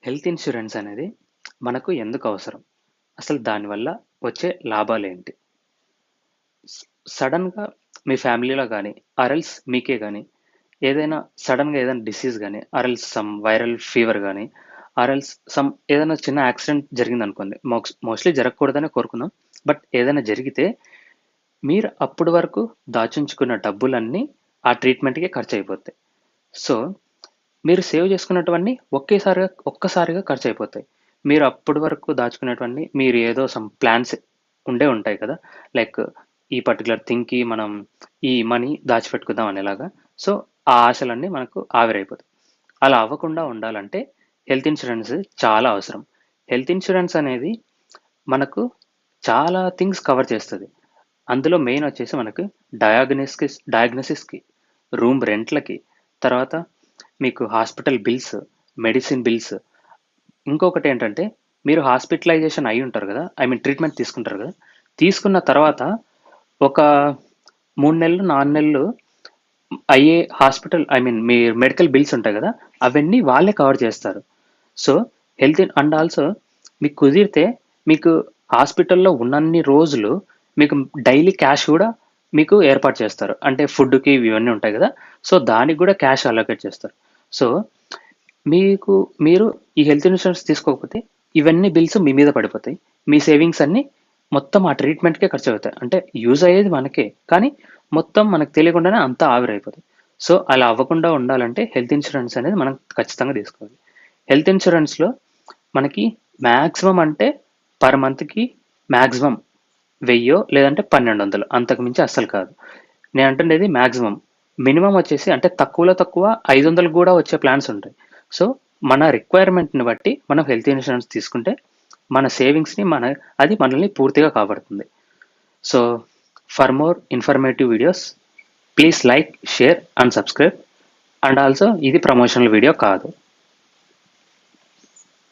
Health insurance అనేది మనకు ఎందుకు అవసరం? అసలు దానివల్ల వచ్చే లాభాలేంటి? స్ సడెన్‌గా మీ ఫ్యామిలీలో గాని, మీకే గాని ఏదైనా సడెన్‌గా ఏదైనా డిసీజ్ గాని, సమ్ వైరల్ ఫీవర్ గాని, సమ్ ఏదైనా చిన్న యాక్సిడెంట్ జరిగిందనుకోండి. మోస్ట్‌లీ జరగకూడదనే కోరుకుందాం. బట్ ఏదైనా జరిగితే మీరు అప్పటి వరకు దాచుంచుకున్న డబ్బులన్నీ ఆ ట్రీట్‌మెంట్‌కే ఖర్చయిపోతాయి. సో, మీరు సేవ్ చేసుకున్నటువన్నీ ఒక్కసారిగా ఖర్చయిపోతాయి. మీరు అప్పటి వరకు దాచుకునేటివన్నీ మీరు ఏదో సమ్ ప్లాన్స్ ఉండే ఉంటాయి కదా! లైక్ ఈ పర్టిక్యులర్ థింగ్‌కి మనం ఈ మనీ దాచిపెట్టుకుందాం అనేలాగా. సో, ఆ ఆశలన్నీ మనకు ఆవిరైపోతాయి. అలా అవ్వకుండా ఉండాలంటే హెల్త్ ఇన్స్యూరెన్స్ చాలా అవసరం. హెల్త్ ఇన్స్యూరెన్స్ అనేది మనకు చాలా థింగ్స్ కవర్ చేస్తది. అందులో మెయిన్ వచ్చేసి మనకు డయాగ్నోసిస్‌కి, రూమ్ రెంట్‌లకి, తర్వాత మీకు హాస్పిటల్ బిల్స్, మెడిసిన్ బిల్స్. ఇంకొకటేంటంటే మీరు హాస్పిటలైజేషన్ అయ్యుంటారు గదా! ట్రీట్మెంట్ తీసుకుంటారు గదా! తీసుకున్న తర్వాత ఒక 3 నెలలు, 4 నెలలు అయ్యే మీ మెడికల్ బిల్స్ ఉంటాయి గదా! అవన్నీ వాళ్ళే కవర్ చేస్తారు. సో, అండ్ ఆల్సో మీకు కుదిరితే మీకు హాస్పిటల్‌లో ఉన్నన్ని రోజులు మీకు డైలీ క్యాష్ గూడా మీకు ఏర్పాటు చేస్తారు. అంటే ఫుడ్‌కి ఇవన్నీ ఉంటాయి గదా! సో, దానికి గూడా క్యాష్ అలొకేట్ చేస్తారు. సో, మీకు మీరు ఈ హెల్త్ ఇన్స్యూరెన్స్ తీసుకోకపోతే ఇవన్నీ బిల్స్ మీ మీద పడిపోతాయి. మీ సేవింగ్స్ అన్నీ మొత్తం ఆ ట్రీట్మెంట్‌కే ఖర్చవుతాయి. అంటే యూజ్ అయ్యేది మనకే. కానీ మొత్తం మనకు తెలియకుండానే అంతా ఆవిరైపోతది. సో, అలా అవ్వకుండా ఉండాలంటే హెల్త్ ఇన్స్యూరెన్స్ అనేది మనం ఖచ్చితంగా తీసుకోవాలి. హెల్త్ ఇన్స్యూరెన్స్‌లో మనకి మాక్సిమం అంటే పర్ మంత్‌కి మాక్సిమం 1000 లేదంటే 1200 అంతకు మించి అస్సలు కాదు. నేనంటుండేది మాక్సిమం. మినిమమ్ వచ్చేసి అంటే తక్కువలో తక్కువ 500 గూడా వచ్చే ప్లాన్స్ ఉంటాయి. సో, మన రిక్వైర్మెంట్‌ని బట్టి మనం హెల్త్ ఇన్స్యూరెన్స్ తీసుకుంటే మన సేవింగ్స్‌ని అది మనల్ని పూర్తిగా కాపాడుతుంది. So, for more informative videos please like, share and subscribe. And also ఇది ప్రమోషనల్ వీడియో కాదు.